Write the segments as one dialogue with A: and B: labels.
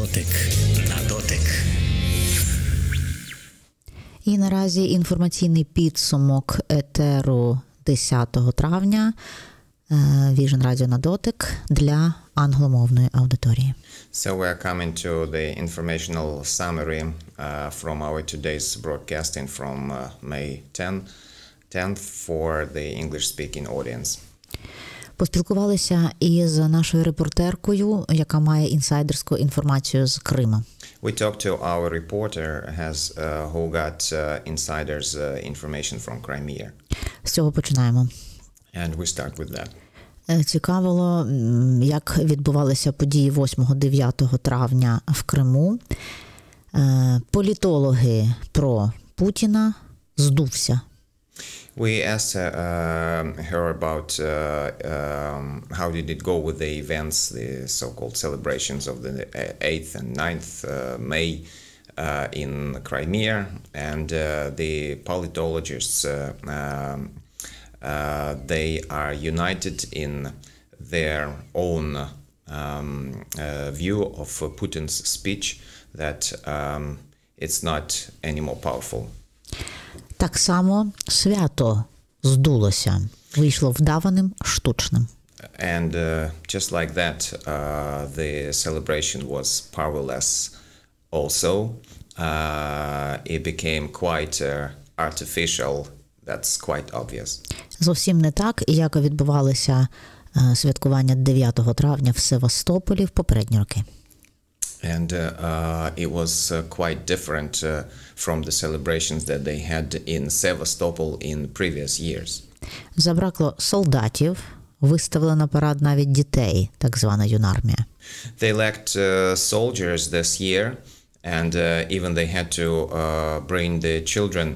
A: дотик. На дотик.
B: І наразі інформаційний підсумок етеру 10 травня віжн-радіо «На Дотик» для англомовної аудиторії.
C: So we are coming to the informational summary from our today's broadcasting from May 10th for the English-speaking audience.
B: Поспілкувалися із нашою репортеркою, яка має інсайдерську інформацію з Криму.
C: We talked to our reporter who got insiders information from Crimea.
B: З цього починаємо.
C: And we start with that.
B: Цікавило, як відбувалися події 8-9 травня в Криму. Політологи про Путіна здувся.
C: We asked her about how did it go with the events, the so-called celebrations of the 8th and 9th May in Crimea, and the politologists, they are united in their own view of Putin's speech that it's not any more powerful.
B: Так само свято здулося, вийшло вдаваним, штучним.
C: And just like that, the celebration was powerless also. It became quite artificial. That's quite obvious.
B: Зовсім не так, як відбувалося святкування 9 травня в Севастополі в попередні роки.
C: And it was quite different from the celebrations that they had in Sevastopol in previous years.
B: Забракло солдатів, виставили на парад навіть дітей, так звана юнармія.
C: They lacked soldiers this year, and even they had to bring the children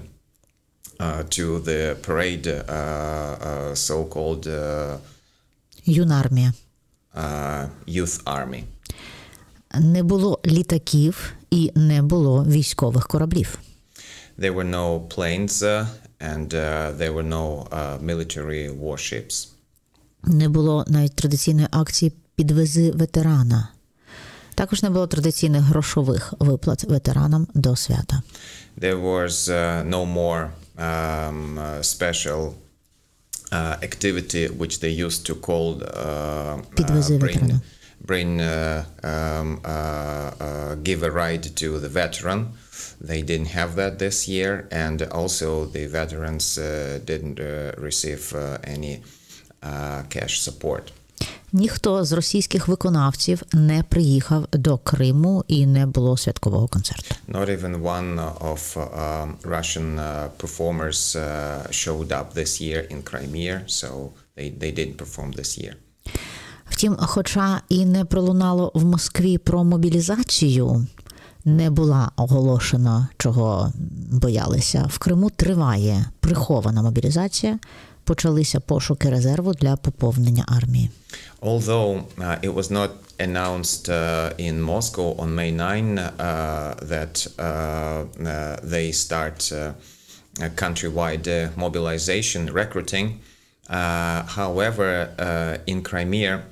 C: to the parade, so-called
B: юнармія.
C: Youth Army.
B: Не було літаків і не було військових кораблів.
C: There were no planes and there were no military warships.
B: Не було навіть традиційної акції «Підвези ветерана». Також не було традиційних грошових виплат ветеранам до свята.
C: There was no more special activity which they used to call
B: «Підвези ветерана».
C: Give a ride to the veteran. They didn't have that this year, and also the veterans didn't receive any cash support.
B: Ніхто з російських виконавців не приїхав до Криму і не було святкового концерту.
C: Not even one of Russian performers showed up this year in Crimea, so they didn't perform this year.
B: Втім, хоча і не пролунало в Москві про мобілізацію, не була оголошена, чого боялися. В Криму триває прихована мобілізація, почалися пошуки резерву для поповнення армії.
C: Although it was not announced in Moscow on May 9 that they start countrywide mobilization recruiting, however, in Crimea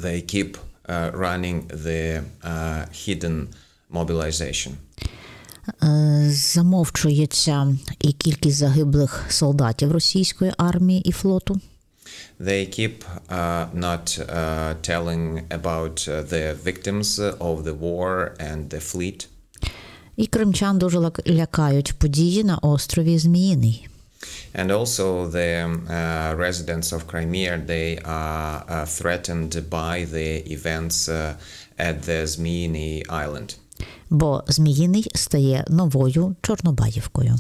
C: they keep running the hidden mobilization.
B: Замовчується і кількість загиблих солдатів російської армії і флоту.
C: They keep not telling about the victims of the war and the fleet.
B: І кримчан дуже лякають події на острові Зміїний.
C: And also the residents of Crimea, they are threatened by the events at the Zmiyny Island.
B: Бо Зміїний стає новою Чорнобаївкою.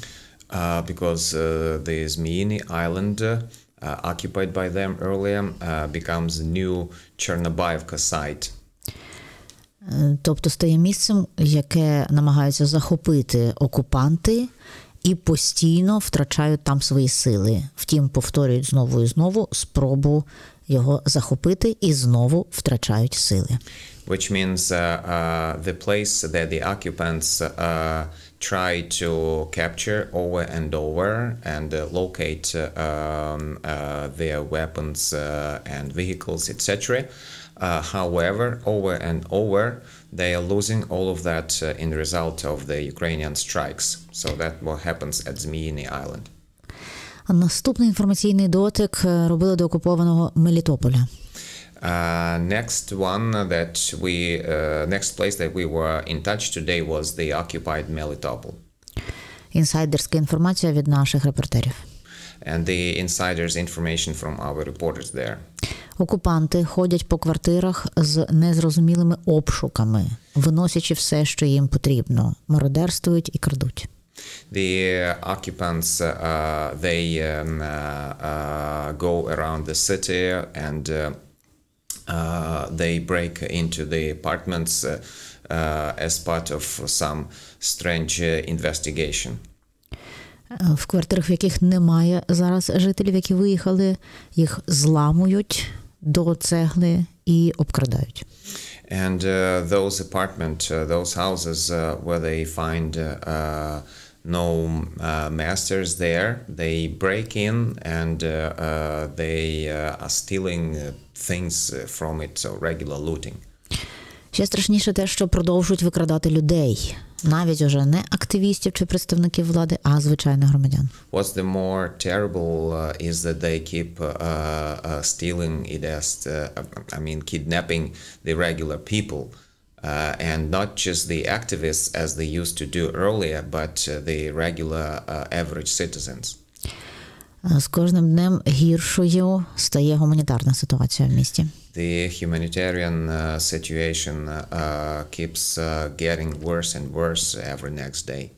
C: Because the Zmiyny Island, occupied by them earlier, becomes a new Chernobylivka site.
B: Тобто стає місцем, яке намагаються захопити окупанти і постійно втрачають там свої сили. Втім, повторюють знову і знову спробу його захопити і знову втрачають сили.
C: Which means the place that the occupants try to capture over and over and locate their weapons and vehicles, etc. However, over and over, they are losing all of that in the result of the Ukrainian strikes. So that what happens at Zmyiny Island.
B: Наступний інформаційний дотик робили до окупованого Мелітополя.
C: Next place that we were in touch today was the occupied Melitopol.
B: Інсайдерська інформація від наших репортерів.
C: And the insiders information from our reporters there.
B: Окупанти ходять по квартирах з незрозумілими обшуками, виносячи все, що їм потрібно, мародерствують і крадуть.
C: The occupants, they go around the city and they break into the apartments as part of some strange investigation.
B: В квартирах, в яких немає зараз жителів, які виїхали, їх зламують до цегли і обкрадають.
C: And those those houses where they find no masters there, they break in and they are stealing things from it, so regular looting.
B: Ще страшніше те, що продовжують викрадати людей. Навіть уже не активістів чи представників влади, а звичайних громадян.
C: What's the more terrible is that they keep stealing it as, kidnapping the regular people. And not just the activists as they used to do earlier, but the regular average citizens.
B: З кожним днем гіршою стає гуманітарна ситуація в місті.
C: The humanitarian situation keeps getting worse and worse every next day.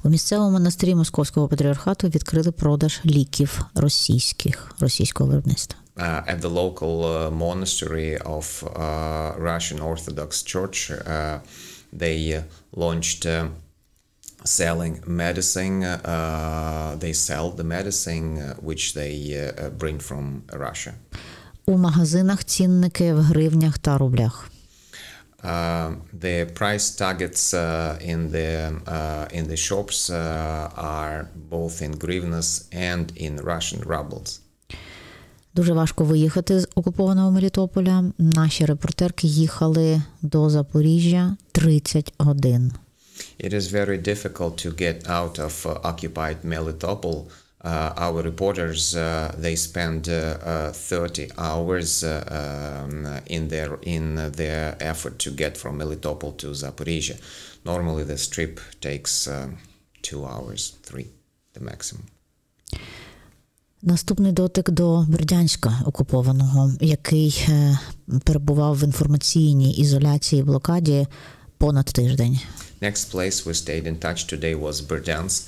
B: У місцевому монастирі Московського патріархату відкрили продаж ліків російського виробництва.
C: At the local monastery of Russian Orthodox Church, they launched selling medicine. They sell the medicine which they bring from Russia.
B: У магазинах цінники в гривнях та рублях.
C: The price targets in the shops are both in hryvnias and in Russian rubles.
B: Дуже важко виїхати з окупованого Мелітополя. Наші репортерки їхали до Запоріжжя 30 годин.
C: It is very difficult to get out of occupied Melitopol. Our reporters, they spend 30 hours in their effort to get from Melitopol to Zaporizhia. Normally this trip takes 2 hours, 3, the maximum.
B: Наступний дотик до Бердянська окупованого, який перебував в інформаційній ізоляції і блокаді понад тиждень.
C: Next place we stayed in touch today was Berdyansk,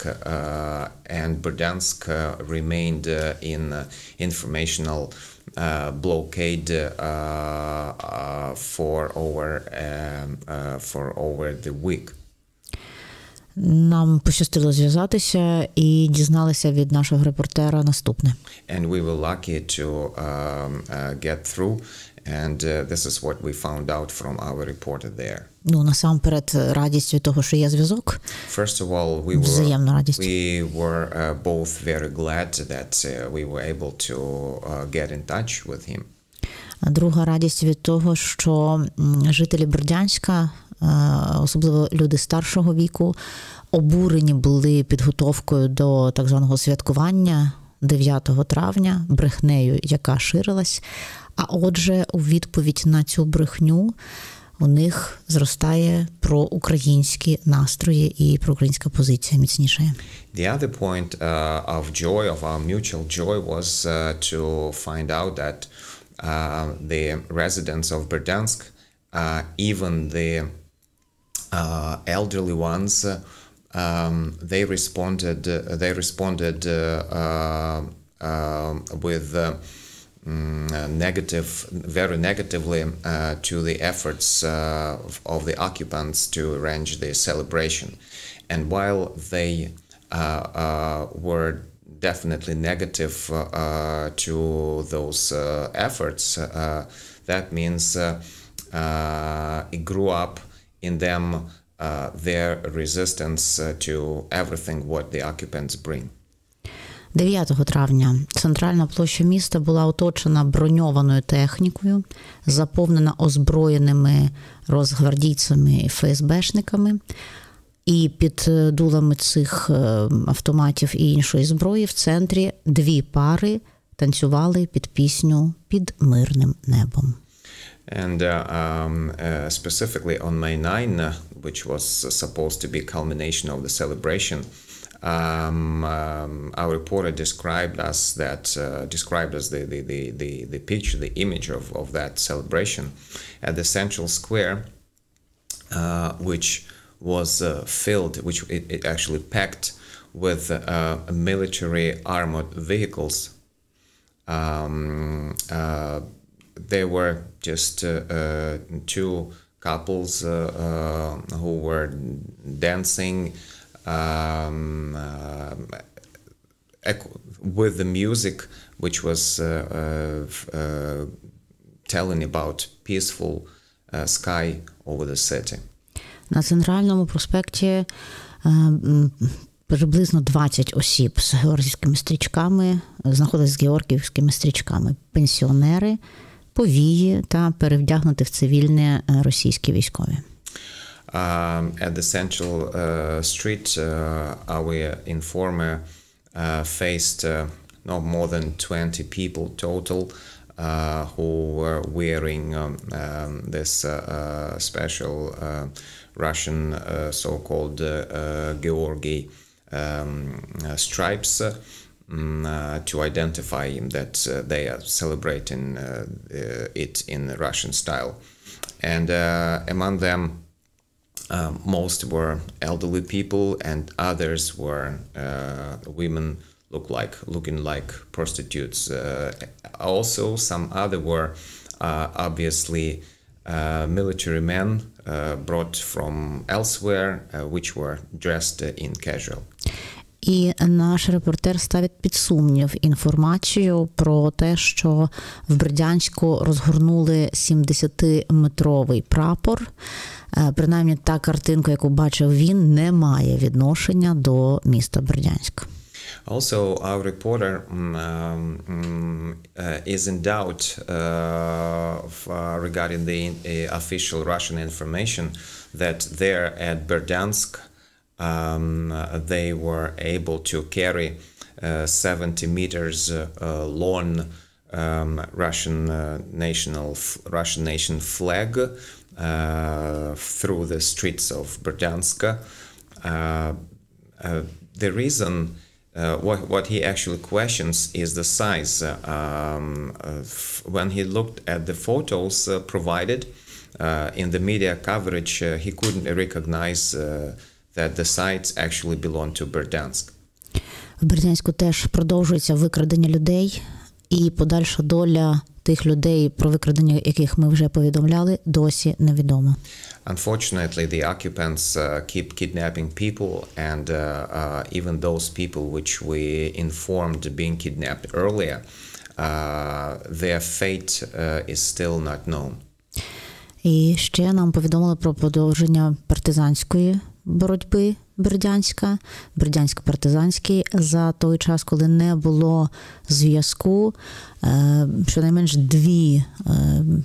C: and Berdyansk remained in informational blockade for over the week.
B: Нам пощастило зв'язатися і дізналися від нашого репортера наступне.
C: And we were lucky to get through, and this is what we found out from our reporter there.
B: Насамперед, радість від того, що є зв'язок.
C: First of all, we were both very glad that we were able to get in touch with him.
B: Друга радість від того, що жителі Бердянська, особливо люди старшого віку, обурені були підготовкою до так званого святкування 9 травня, брехнею, яка ширилась. А отже, у відповідь на цю брехню у них зростає проукраїнські настрої і проукраїнська позиція міцнішає.
C: The other point of joy, of our mutual joy, was to find out that the residents of Berdyansk, even the elderly ones, they responded with very negatively to the efforts of the occupants to arrange the celebration. And while they were definitely negative to those efforts, that means it grew up in them their resistance to everything what the occupants bring.
B: 9 травня центральна площа міста була оточена броньованою технікою, заповнена озброєними розгвардійцями і ФСБшниками, і під дулами цих автоматів і іншої зброї в центрі 2 пари танцювали під пісню «Під мирним небом».
C: And specifically on May 9, which was supposed to be culmination of the celebration, our reporter described us the picture, the image of that celebration at the central square, which was filled, which it actually packed with military armored vehicles. There were just 2 couples who were dancing with the music, which was telling about peaceful sky over the city.
B: На центральному проспекті приблизно 20 осіб з георгіївськими стрічками, знаходились з георгіївськими стрічками. Пенсіонери, повії та перевдягнуті в цивільне російські військові.
C: At the central street, our informer faced no more than 20 people total who were wearing this special Russian so-called Georgi stripes to identify that they are celebrating it in the Russian style. And among them, most were elderly people, and others were women looking like prostitutes. Also, some other were obviously military men brought from elsewhere, which were dressed in casual.
B: І наш репортер ставить під сумнів інформацію про те, що в Бердянську розгорнули 70-метровий прапор. Принаймні та картинка, яку бачив він, не має відношення до міста Бердянськ.
C: Also, our reporter is in doubt regarding the official Russian information that there at Berdyansk they were able to carry 70 meters long Russian nation flag through the streets of Berdyansk. The reason what he actually questions is the size. When he looked at the photos provided in the media coverage, he couldn't recognize that the sites actually belong to Berdyansk.
B: В Бердянську теж продовжується викрадення людей, і подальша доля тих людей, про викрадення яких ми вже повідомляли, досі невідома.
C: Unfortunately, the occupants keep kidnapping people, and even those people which we informed being kidnapped earlier, their fate is still not known.
B: І ще нам повідомили про продовження партизанської боротьби Бердянська, Бердянсько-партизанський, за той час, коли не було зв'язку. Щонайменш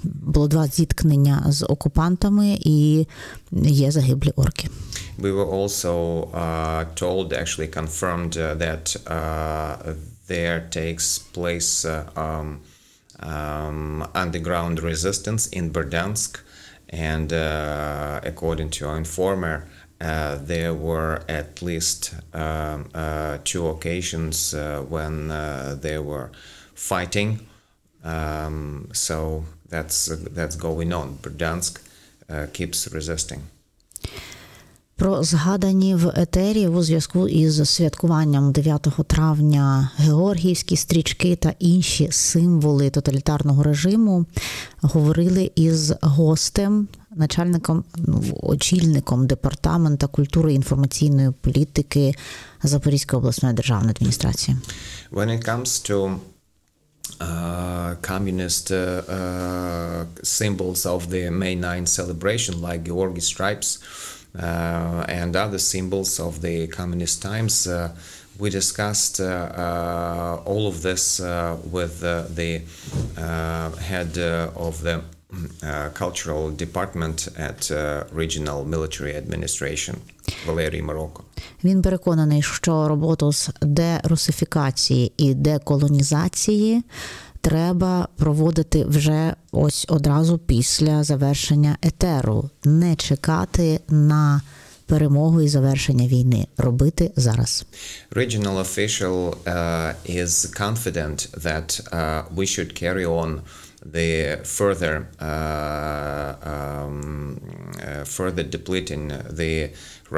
B: було 2 зіткнення з окупантами і є загиблі орки.
C: We were also told, actually confirmed, that there takes place underground resistance in Berdyansk, and according to our informer, there were at least 2 occasions when they were fighting. So that's going on. Berdyansk keeps resisting.
B: Про згадані в етері у зв'язку із святкуванням 9 травня георгіївські стрічки та інші символи тоталітарного режиму говорили із гостем, очільником департаменту культури і інформаційної політики Запорізької обласної державної адміністрації.
C: When it comes to communist symbols of the May 9 celebration, like Georgi stripes, and other symbols of the communist times. We discussed all of this with the head of the cultural department at regional military administration, Валерій Марокко.
B: Він переконаний, що роботу з дерусифікації і деколонізації треба проводити вже ось одразу після завершення етеру. Не чекати на перемогу і завершення війни. Робити зараз.
C: Regional official is confident that we should carry on the further depleting the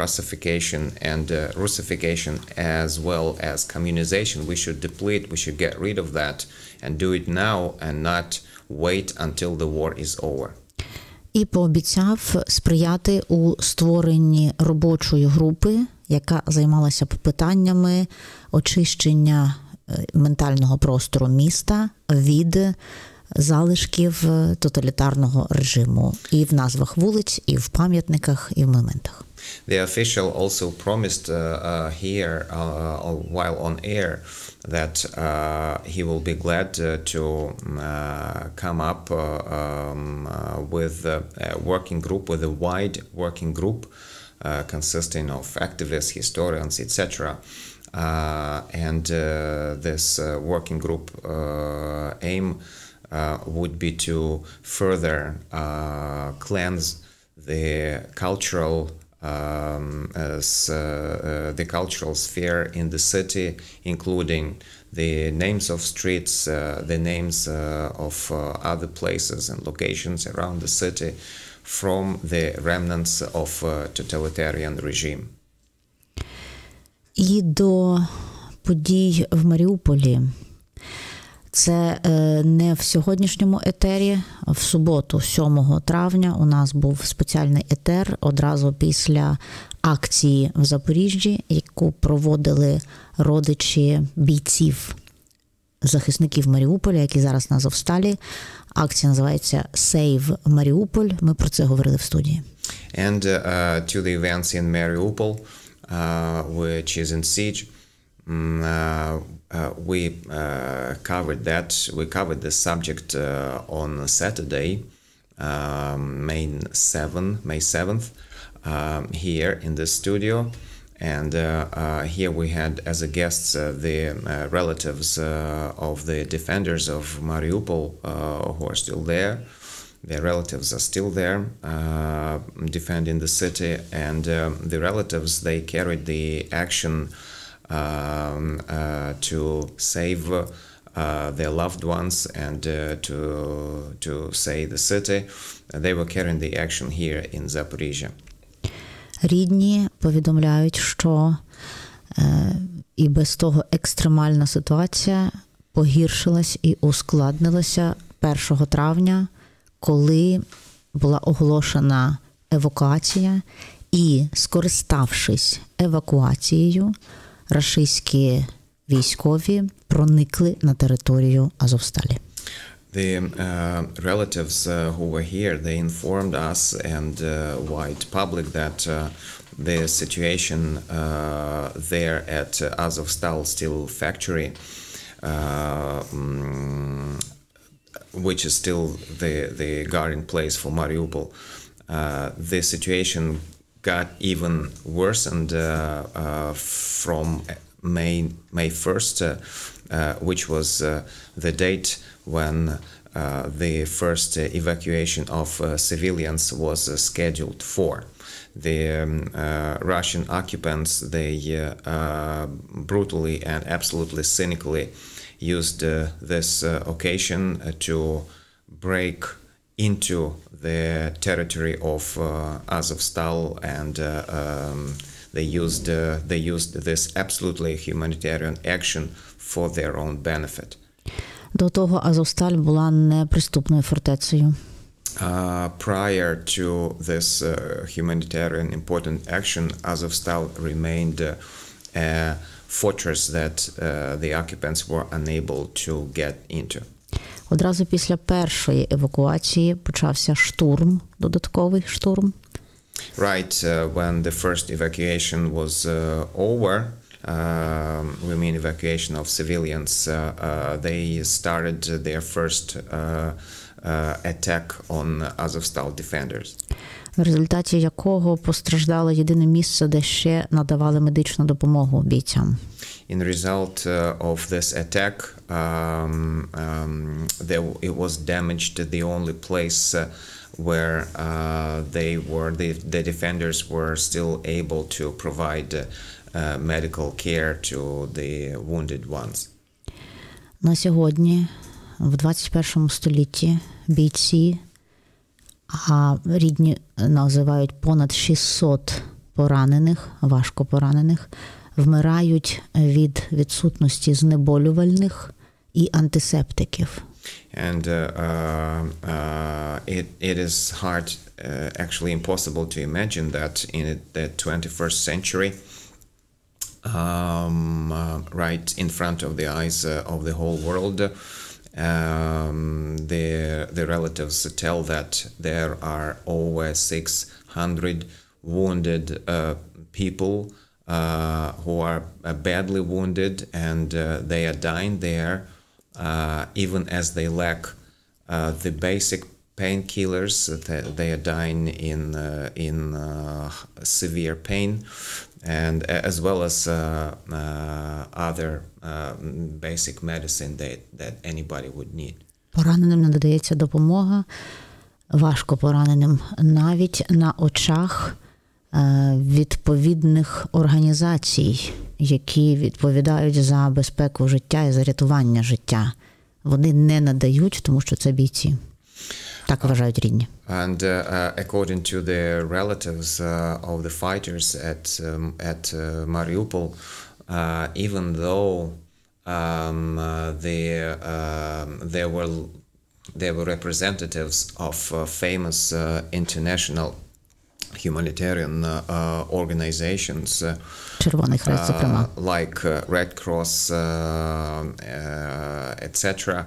C: Russification and Russification as well as communization. We should deplete, we should get rid of that and do it now and not wait until the war is over.
B: І пообіцяв сприяти у створенні робочої групи, яка займалася питаннями очищення ментального простору міста від залишків тоталітарного режиму і в назвах вулиць, і в пам'ятниках, і в монументах.
C: The official also promised here while on air that he will be glad to come up with a working group, with a wide working group consisting of activists, historians, etc. And this working group aim would be to further cleanse the cultural sphere in the city, including the names of streets, the names of other places and locations around the city from the remnants of totalitarian regime.
B: І до подій в Маріуполі. Це не в сьогоднішньому етері. В суботу, 7 травня, у нас був спеціальний етер одразу після акції в Запоріжжі, яку проводили родичі бійців, захисників Маріуполя, які зараз на Азовсталі. Акція називається «Save Mariupol». Ми про це говорили в студії.
C: And to the events in Mariupol, which is in siege, we covered that. We covered the subject on Saturday, May 7th, here in the studio. And here we had as a guests the relatives of the defenders of Mariupol who are still there. Their relatives are still there defending the city, and the relatives, they carried the action to save their loved ones and to save the city. They were carrying the action here in Zaporizhia.
B: Рідні повідомляють, що і без того екстремальна ситуація погіршилась і ускладнилася 1 травня, коли була оголошена евакуація, і, скориставшись евакуацією, рашистські військові проникли на територію Азовсталі.
C: The relatives who were here, they informed us and wide public that the situation there at Azovstal steel factory, which is still the guarding place for Mariupol, the situation got even worsened from May 1st, which was the date when the first evacuation of civilians was scheduled for. The Russian occupants, they brutally and absolutely cynically used this occasion to break into the territory of Azovstal, and they used this absolutely humanitarian action for their own benefit.
B: До того Азовсталь була неприступною фортецею.
C: Prior to this humanitarian important action, Azovstal remained a fortress that the occupants were unable to get into.
B: Одразу після першої евакуації почався штурм, додатковий штурм.
C: Right, when the first evacuation was over, we mean evacuation of civilians, they started their first attack on Azovstal defenders.
B: В результаті якого постраждало єдине місце, де ще надавали медичну допомогу бійцям.
C: In result of this attack, it was damaged the only place where the defenders were still able to provide medical care to the wounded ones.
B: На сьогодні, в 21 столітті, бійці, а рідні називають понад 600 поранених, важко поранених, вмирають від відсутності знеболювальних і антисептиків.
C: And it is hard, actually impossible to imagine that in the 21st century, right in front of the eyes of the whole world, the relatives tell that there are over 600 wounded people who are badly wounded, and they are dying there, even as they lack the basic painkillers. They are dying in severe pain, and as well as other basic medicine that anybody would need.
B: Пораненим надається допомога, важко пораненим, навіть на очах відповідних організацій, які відповідають за безпеку життя і за рятування життя. Вони не надають, тому що це бійці. Так вважають рідні.
C: And according to the relatives of the fighters at Mariupol, even though there were representatives of famous international humanitarian organizations,
B: Червоний Хрест, зокрема,
C: like Red Cross, etc.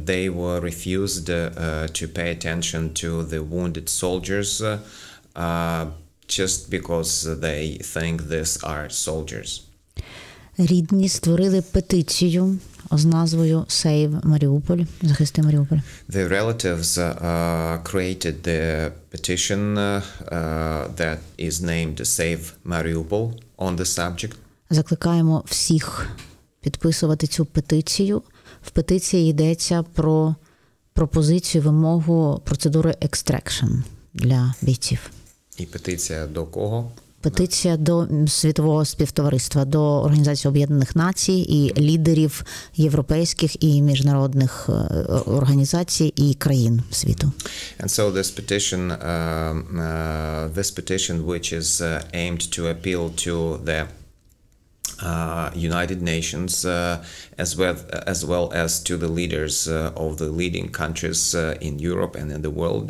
C: They were refused to pay attention to the wounded soldiers just because they think these are soldiers.
B: Рідні створили петицію з назвою Save Mariupol, захисти Маріуполь.
C: The relatives created the petition that is named Save Mariupol on the subject.
B: Закликаємо всіх підписувати цю петицію. В петиції йдеться про пропозицію, вимогу процедури extraction для бійців.
C: І петиція до кого?
B: Петиція до світового співтовариства, до Організації Об'єднаних Націй і лідерів європейських і міжнародних організацій і країн світу.
C: And so this petition which is aimed to appeal to the United Nations as well as to the leaders of the leading countries in Europe and in the world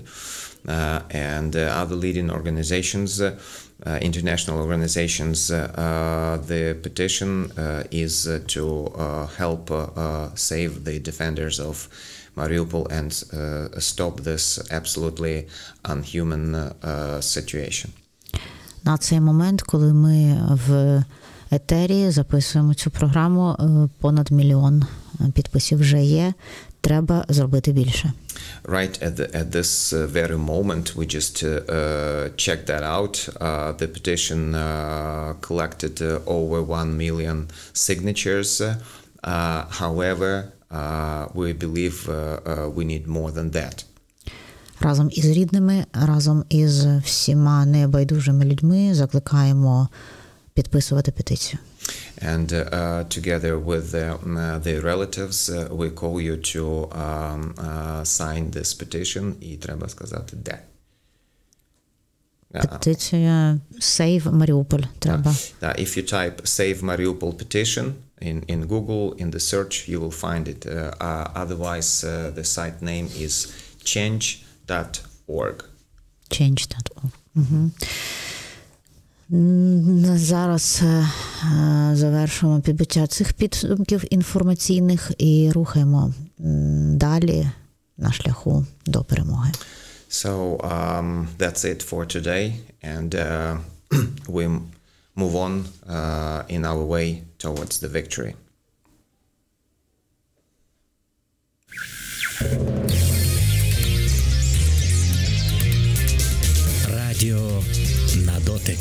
C: and other leading organizations, international organizations. The petition is to help save the defenders of Mariupol and stop this absolutely unhuman situation.
B: На цей момент, коли ми в етері записуємо цю програму, понад 1 мільйон підписів вже є. Треба зробити більше.
C: Right at this very moment, we just checked that out. The petition collected over 1 million signatures. However, we believe we need more than that.
B: Разом із рідними, разом із всіма небайдужими людьми закликаємо підписувати петицію.
C: And together with the relatives, we call you to sign this petition. І треба сказати де.
B: Петиція Save Mariupol треба.
C: If you type Save Mariupol petition in Google, in the search, you will find it. Otherwise, the site name is change.org.
B: Change.org. Угу. Зараз завершуємо підбиття цих підсумків інформаційних і рухаємо далі на шляху до перемоги.
C: So that's it for today, and we move on in our way towards the victory.
A: Радіо на дотик.